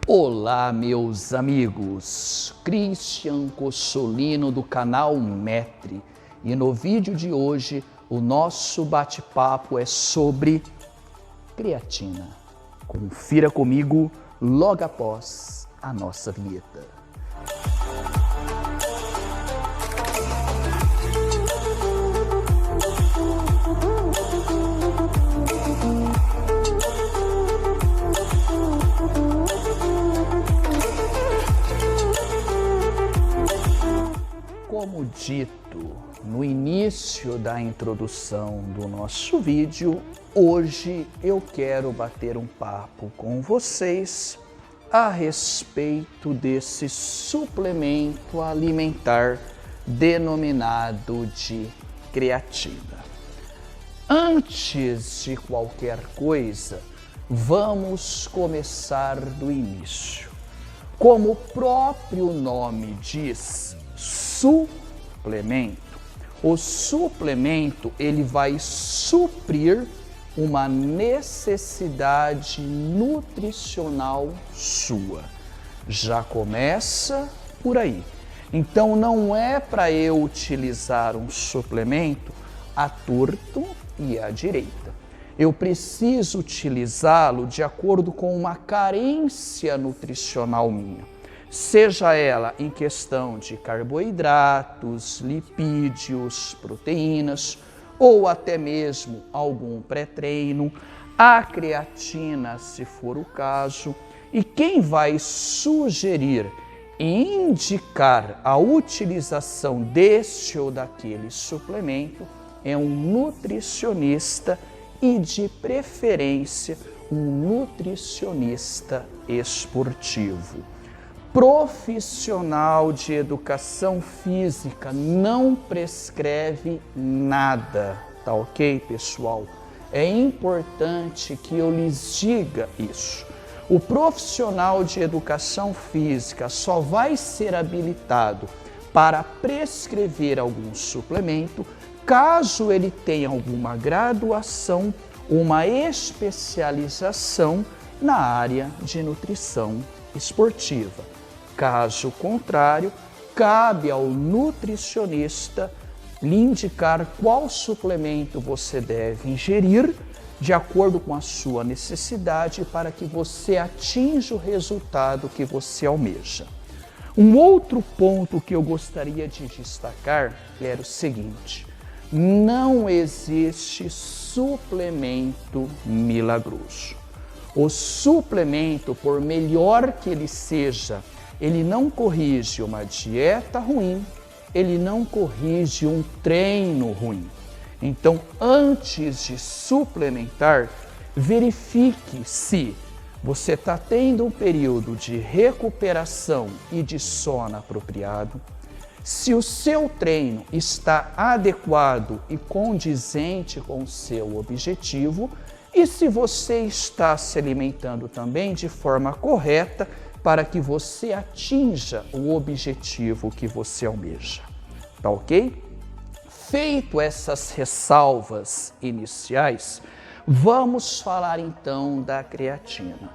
Olá, meus amigos, Christian Cossolino do canal Metri, e no vídeo de hoje o nosso bate-papo é sobre creatina. Confira comigo logo após a nossa vinheta. Como dito no início da introdução do nosso vídeo, hoje eu quero bater um papo com vocês a respeito desse suplemento alimentar denominado de creatina. Antes de qualquer coisa, vamos começar do início. Como o próprio nome diz, suplemento. O suplemento ele vai suprir uma necessidade nutricional sua. Já começa por aí. Então não é para eu utilizar um suplemento à torto e à direita. Eu preciso utilizá-lo de acordo com uma carência nutricional minha. Seja ela em questão de carboidratos, lipídios, proteínas ou até mesmo algum pré-treino, a creatina, se for o caso, e quem vai sugerir e indicar a utilização deste ou daquele suplemento é um nutricionista e, de preferência, um nutricionista esportivo. Profissional de educação física não prescreve nada, tá ok, pessoal? É importante que eu lhes diga isso. O profissional de educação física só vai ser habilitado para prescrever algum suplemento caso ele tenha alguma graduação, uma especialização na área de nutrição esportiva. Caso contrário, cabe ao nutricionista lhe indicar qual suplemento você deve ingerir de acordo com a sua necessidade para que você atinja o resultado que você almeja. Um outro ponto que eu gostaria de destacar era o seguinte: não existe suplemento milagroso. O suplemento, por melhor que ele seja, ele não corrige uma dieta ruim, ele não corrige um treino ruim. Então, antes de suplementar, verifique se você está tendo um período de recuperação e de sono apropriado, se o seu treino está adequado e condizente com o seu objetivo, e se você está se alimentando também de forma correta para que você atinja o objetivo que você almeja. Tá ok? Feito essas ressalvas iniciais, vamos falar então da creatina.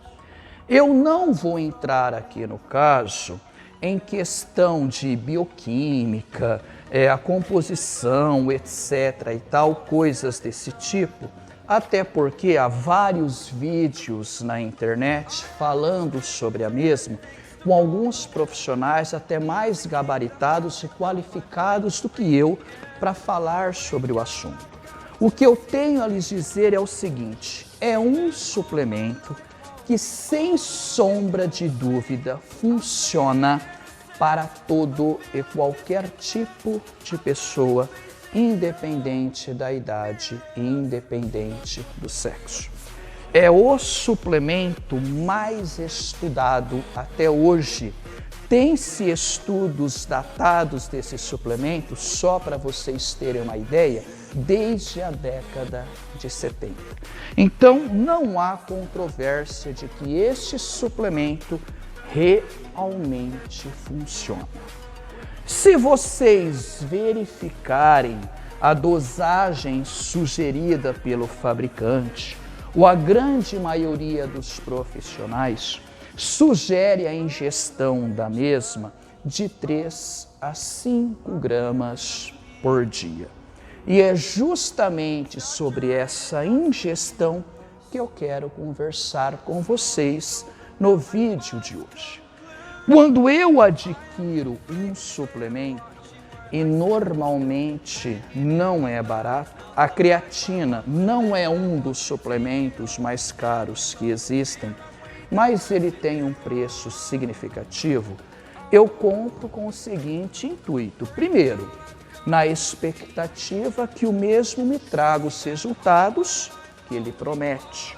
Eu não vou entrar aqui no caso em questão de bioquímica, a composição, etc. e tal, coisas desse tipo, até porque há vários vídeos na internet falando sobre a mesma, com alguns profissionais até mais gabaritados e qualificados do que eu para falar sobre o assunto. O que eu tenho a lhes dizer é o seguinte: é um suplemento que, sem sombra de dúvida, funciona para todo e qualquer tipo de pessoa, independente da idade e independente do sexo. É o suplemento mais estudado até hoje. Tem-se estudos datados desse suplemento, só para vocês terem uma ideia, desde a década de 70. Então, não há controvérsia de que este suplemento realmente funciona. Se vocês verificarem a dosagem sugerida pelo fabricante, ou a grande maioria dos profissionais, sugere a ingestão da mesma de 3 a 5 gramas por dia. E é justamente sobre essa ingestão que eu quero conversar com vocês no vídeo de hoje. Quando eu adquiro um suplemento, e normalmente não é barato, a creatina não é um dos suplementos mais caros que existem, mas ele tem um preço significativo, eu compro com o seguinte intuito. Primeiro, na expectativa que o mesmo me traga os resultados que ele promete.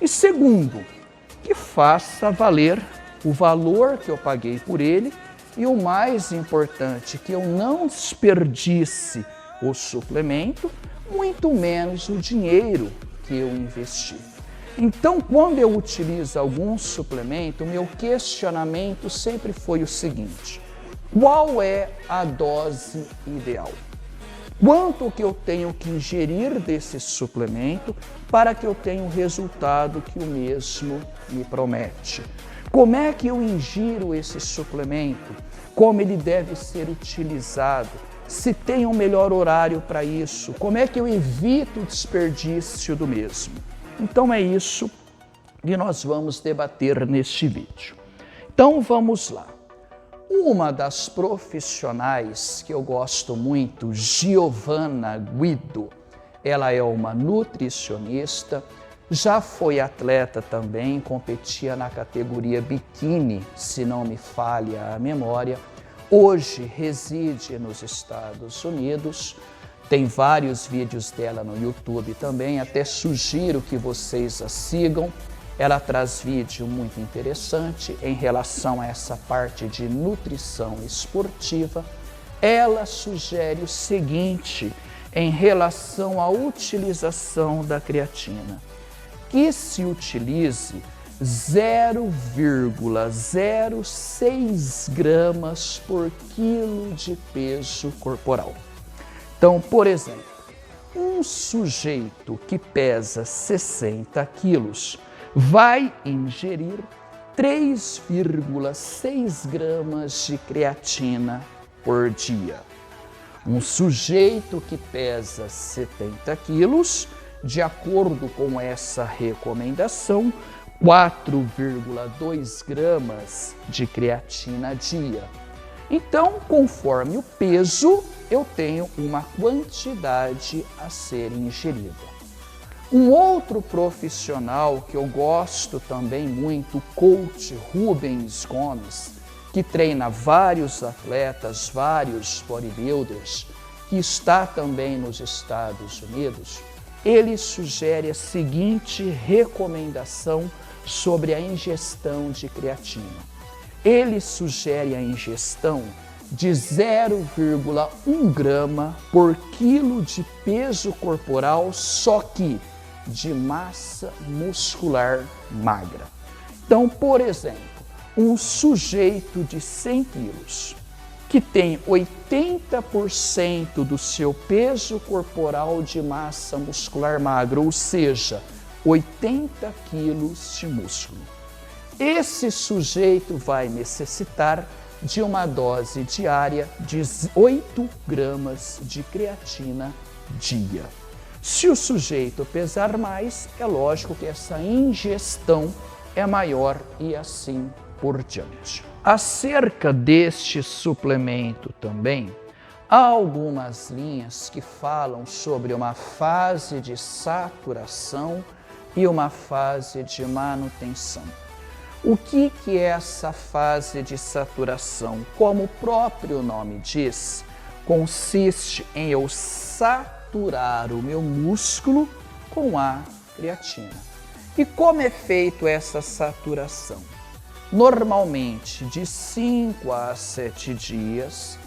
E segundo, que faça valer o valor que eu paguei por ele e o mais importante, que eu não desperdice o suplemento, muito menos o dinheiro que eu investi. Então, quando eu utilizo algum suplemento, o meu questionamento sempre foi o seguinte: qual é a dose ideal? Quanto que eu tenho que ingerir desse suplemento para que eu tenha o resultado que o mesmo me promete? Como é que eu ingiro esse suplemento? Como ele deve ser utilizado? Se tem um melhor horário para isso? Como é que eu evito o desperdício do mesmo? Então é isso que nós vamos debater neste vídeo. Então vamos lá. Uma das profissionais que eu gosto muito, Giovanna Guido, ela é uma nutricionista, já foi atleta também, competia na categoria biquíni, se não me falha a memória. Hoje reside nos Estados Unidos, tem vários vídeos dela no YouTube também, até sugiro que vocês a sigam. Ela traz vídeo muito interessante em relação a essa parte de nutrição esportiva. Ela sugere o seguinte em relação à utilização da creatina: que se utilize 0,06 gramas por quilo de peso corporal. Então, por exemplo, um sujeito que pesa 60 quilos vai ingerir 3,6 gramas de creatina por dia. Um sujeito que pesa 70 quilos, de acordo com essa recomendação, 4,2 gramas de creatina a dia. Então, conforme o peso, eu tenho uma quantidade a ser ingerida. Um outro profissional que eu gosto também muito, o coach Rubens Gomes, que treina vários atletas, vários bodybuilders, que está também nos Estados Unidos, ele sugere a seguinte recomendação sobre a ingestão de creatina. Ele sugere a ingestão de 0,1 grama por quilo de peso corporal, só que de massa muscular magra. Então, por exemplo, um sujeito de 100 quilos que tem 80% do seu peso corporal de massa muscular magra, ou seja, 80 quilos de músculo. Esse sujeito vai necessitar de uma dose diária de 8 gramas de creatina dia. Se o sujeito pesar mais, é lógico que essa ingestão é maior e assim por diante. Acerca deste suplemento também, há algumas linhas que falam sobre uma fase de saturação e uma fase de manutenção. O que é essa fase de saturação? Como o próprio nome diz, consiste em eu saturar o meu músculo com a creatina. E como é feito essa saturação? Normalmente de 5 a 7 dias,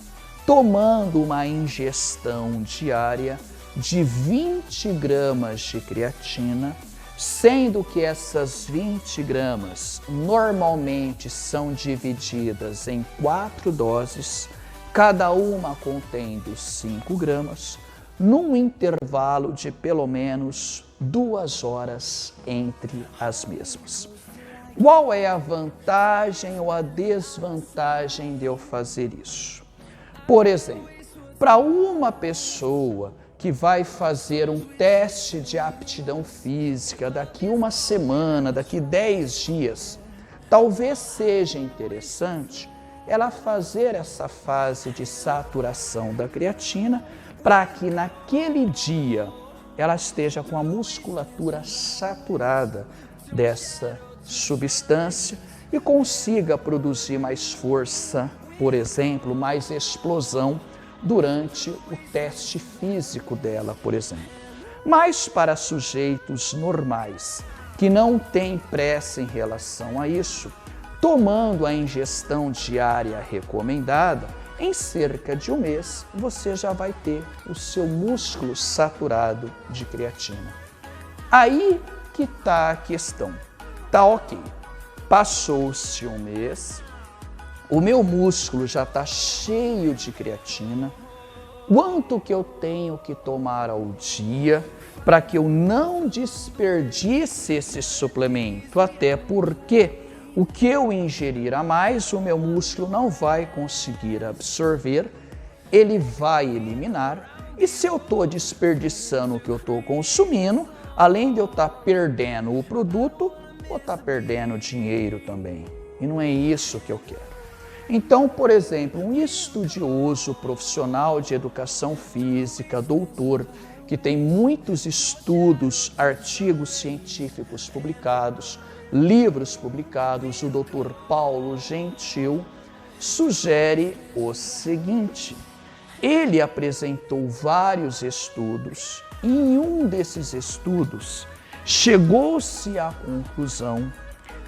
tomando uma ingestão diária de 20 gramas de creatina, sendo que essas 20 gramas normalmente são divididas em 4 doses, cada uma contendo 5 gramas, num intervalo de pelo menos 2 horas entre as mesmas. Qual é a vantagem ou a desvantagem de eu fazer isso? Por exemplo, para uma pessoa que vai fazer um teste de aptidão física daqui uma semana, daqui 10 dias, talvez seja interessante ela fazer essa fase de saturação da creatina para que naquele dia ela esteja com a musculatura saturada dessa substância e consiga produzir mais força, por exemplo, mais explosão durante o teste físico dela, por exemplo. Mas para sujeitos normais, que não têm pressa em relação a isso, tomando a ingestão diária recomendada, em cerca de um mês você já vai ter o seu músculo saturado de creatina. Aí que está a questão. Tá ok, passou-se um mês, o meu músculo já está cheio de creatina, quanto que eu tenho que tomar ao dia para que eu não desperdice esse suplemento, até porque o que eu ingerir a mais, o meu músculo não vai conseguir absorver, ele vai eliminar, e se eu estou desperdiçando o que eu estou consumindo, além de eu estar perdendo o produto, vou estar perdendo dinheiro também. E não é isso que eu quero. Então, por exemplo, um estudioso profissional de educação física, doutor, que tem muitos estudos, artigos científicos publicados, livros publicados, o Dr. Paulo Gentil, sugere o seguinte: ele apresentou vários estudos e em um desses estudos chegou-se à conclusão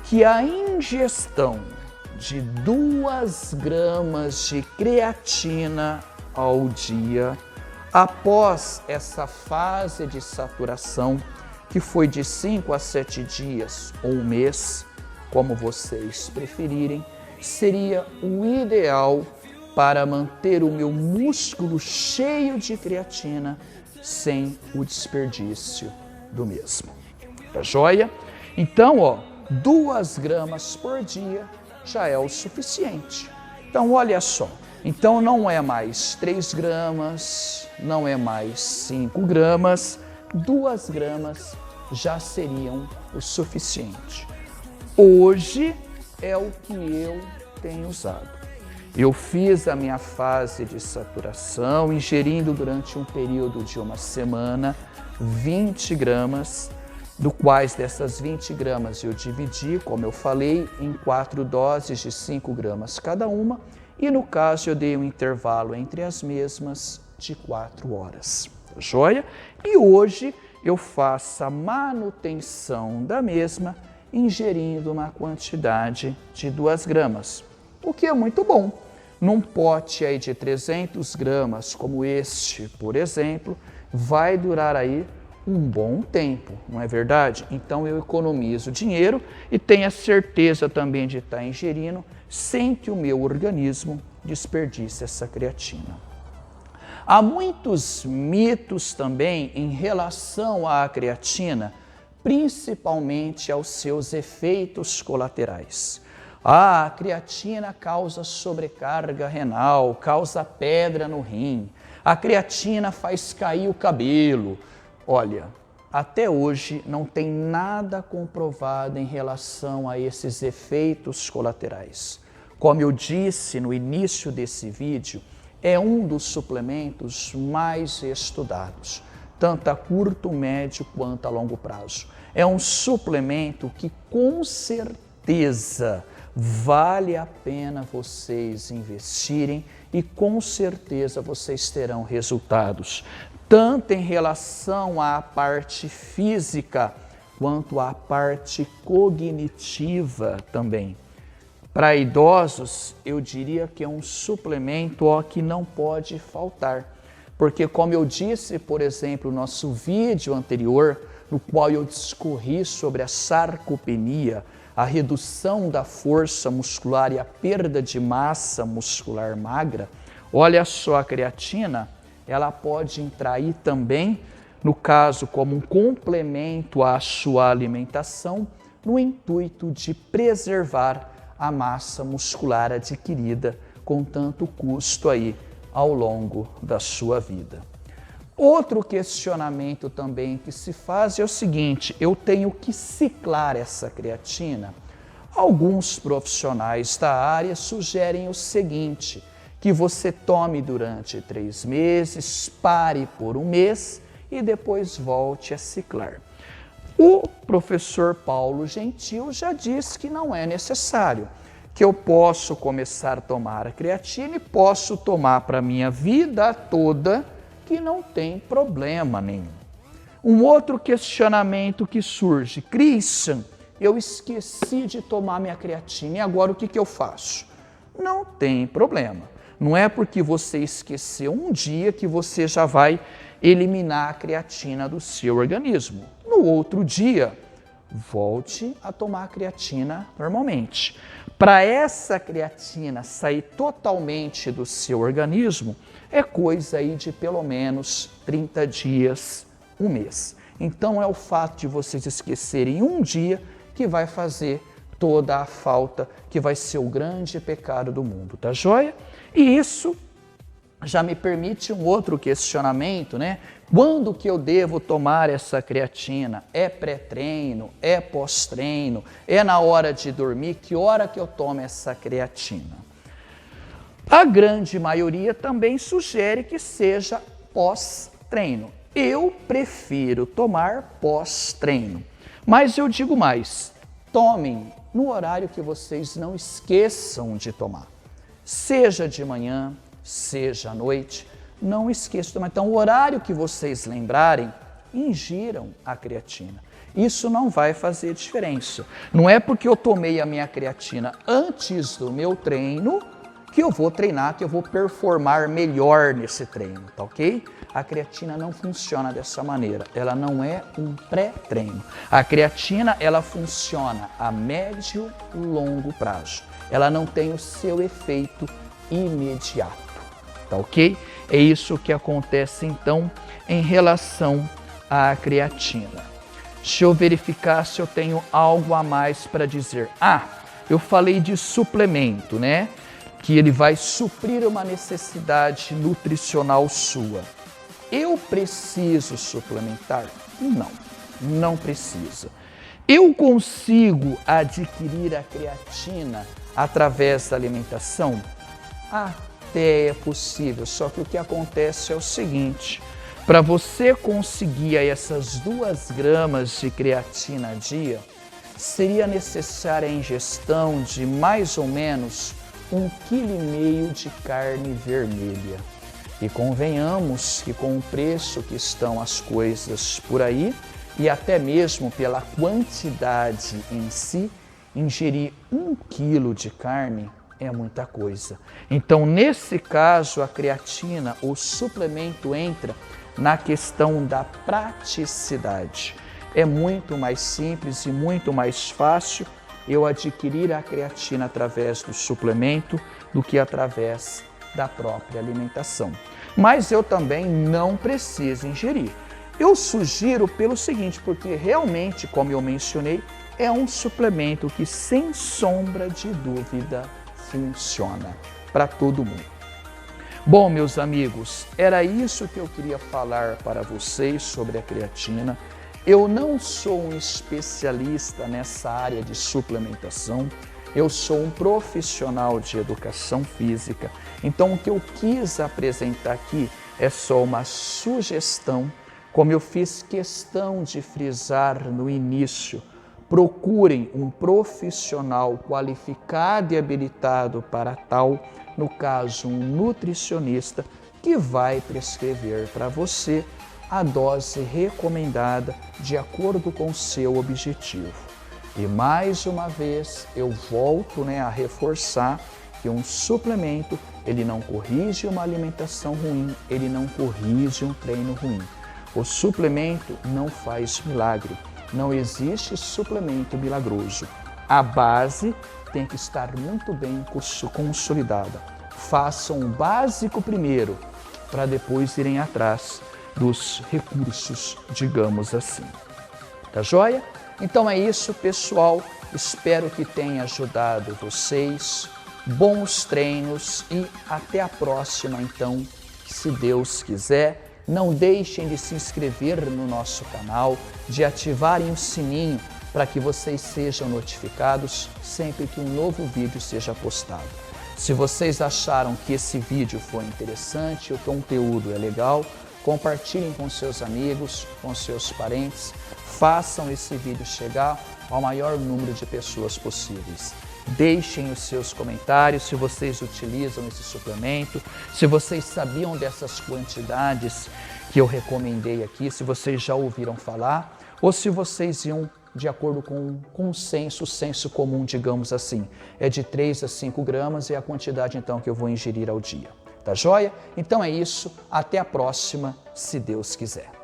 que a ingestão de 2 gramas de creatina ao dia, após essa fase de saturação, que foi de 5 a 7 dias ou um mês, como vocês preferirem, seria o ideal para manter o meu músculo cheio de creatina sem o desperdício do mesmo. Tá joia? Então, 2 gramas por dia já é o suficiente. Então, olha só. Então, não é mais 3 gramas, não é mais 5 gramas, 2 gramas já seriam o suficiente. Hoje é o que eu tenho usado. Eu fiz a minha fase de saturação, ingerindo durante um período de uma semana 20 gramas, do quais dessas 20 gramas eu dividi, como eu falei, em 4 doses de 5 gramas cada uma, e no caso eu dei um intervalo entre as mesmas de 4 horas. Joia? E hoje eu faço a manutenção da mesma, ingerindo uma quantidade de 2 gramas, o que é muito bom. Num pote aí de 300 gramas, como este, por exemplo, vai durar aí um bom tempo, não é verdade? Então eu economizo dinheiro e tenho a certeza também de estar ingerindo sem que o meu organismo desperdice essa creatina. Há muitos mitos também em relação à creatina, principalmente aos seus efeitos colaterais. A creatina causa sobrecarga renal, causa pedra no rim, a creatina faz cair o cabelo. Olha, até hoje não tem nada comprovado em relação a esses efeitos colaterais. Como eu disse no início desse vídeo, é um dos suplementos mais estudados, tanto a curto, médio quanto a longo prazo. É um suplemento que com certeza vale a pena vocês investirem e com certeza vocês terão resultados, tanto em relação à parte física quanto à parte cognitiva também. Para idosos, eu diria que é um suplemento que não pode faltar, porque como eu disse, por exemplo, no nosso vídeo anterior, no qual eu discorri sobre a sarcopenia, a redução da força muscular e a perda de massa muscular magra, olha só, a creatina, ela pode entrar aí também, no caso, como um complemento à sua alimentação, no intuito de preservar a massa muscular adquirida com tanto custo aí ao longo da sua vida. Outro questionamento também que se faz é o seguinte: eu tenho que ciclar essa creatina? Alguns profissionais da área sugerem o seguinte, que você tome durante 3 meses, pare por 1 mês e depois volte a ciclar. O professor Paulo Gentil já disse que não é necessário, que eu posso começar a tomar a creatina e posso tomar para a minha vida toda, que não tem problema nenhum. Um outro questionamento que surge: Christian, eu esqueci de tomar minha creatina e agora o que eu faço? Não tem problema. Não é porque você esqueceu um dia que você já vai eliminar a creatina do seu organismo. No outro dia, volte a tomar a creatina normalmente. Para essa creatina sair totalmente do seu organismo, é coisa aí de pelo menos 30 dias, 1 mês. Então é o fato de vocês esquecerem um dia que vai fazer toda a falta, que vai ser o grande pecado do mundo, tá joia? E isso já me permite um outro questionamento, né? Quando que eu devo tomar essa creatina? É pré-treino? É pós-treino? É na hora de dormir? Que hora que eu tomo essa creatina? A grande maioria também sugere que seja pós-treino. Eu prefiro tomar pós-treino. Mas eu digo mais, tomem no horário que vocês não esqueçam de tomar. Seja de manhã, seja à noite, não esqueçam de tomar. Então, o horário que vocês lembrarem, ingiram a creatina. Isso não vai fazer diferença. Não é porque eu tomei a minha creatina antes do meu treino que eu vou treinar, que eu vou performar melhor nesse treino, tá ok? A creatina não funciona dessa maneira, ela não é um pré-treino. A creatina, ela funciona a médio e longo prazo. Ela não tem o seu efeito imediato, tá ok? É isso que acontece então em relação à creatina. Deixa eu verificar se eu tenho algo a mais para dizer. Eu falei de suplemento, né? Que ele vai suprir uma necessidade nutricional sua. Eu preciso suplementar? Não, não precisa. Eu consigo adquirir a creatina através da alimentação? Até é possível, só que o que acontece é o seguinte: para você conseguir essas 2 gramas de creatina a dia, seria necessária a ingestão de mais ou menos 1,5 kg de carne vermelha. E convenhamos que com o preço que estão as coisas por aí, e até mesmo pela quantidade em si, ingerir 1 quilo de carne é muita coisa. Então, nesse caso, a creatina, o suplemento, entra na questão da praticidade. É muito mais simples e muito mais fácil eu adquirir a creatina através do suplemento do que através da própria alimentação. Mas eu também não preciso ingerir. Eu sugiro pelo seguinte, porque realmente, como eu mencionei, é um suplemento que, sem sombra de dúvida, funciona para todo mundo. Bom, meus amigos, era isso que eu queria falar para vocês sobre a creatina. Eu não sou um especialista nessa área de suplementação, eu sou um profissional de educação física, então o que eu quis apresentar aqui é só uma sugestão, como eu fiz questão de frisar no início. Procurem um profissional qualificado e habilitado para tal, no caso um nutricionista, que vai prescrever para você a dose recomendada de acordo com o seu objetivo. E mais uma vez eu volto a reforçar que um suplemento, ele não corrige uma alimentação ruim, ele não corrige um treino ruim. O suplemento não faz milagre, não existe suplemento milagroso. A base tem que estar muito bem consolidada. Façam o básico primeiro, para depois irem atrás dos recursos, digamos assim. Tá joia? Então é isso, pessoal. Espero que tenha ajudado vocês. Bons treinos e até a próxima, então, se Deus quiser. Não deixem de se inscrever no nosso canal, de ativarem o sininho para que vocês sejam notificados sempre que um novo vídeo seja postado. Se vocês acharam que esse vídeo foi interessante, o conteúdo é legal, compartilhem com seus amigos, com seus parentes, façam esse vídeo chegar ao maior número de pessoas possíveis. Deixem os seus comentários se vocês utilizam esse suplemento, se vocês sabiam dessas quantidades que eu recomendei aqui, se vocês já ouviram falar, ou se vocês iam de acordo com o senso comum, digamos assim. É de 3 a 5 gramas é a quantidade então que eu vou ingerir ao dia. Tá joia? Então é isso, até a próxima, se Deus quiser.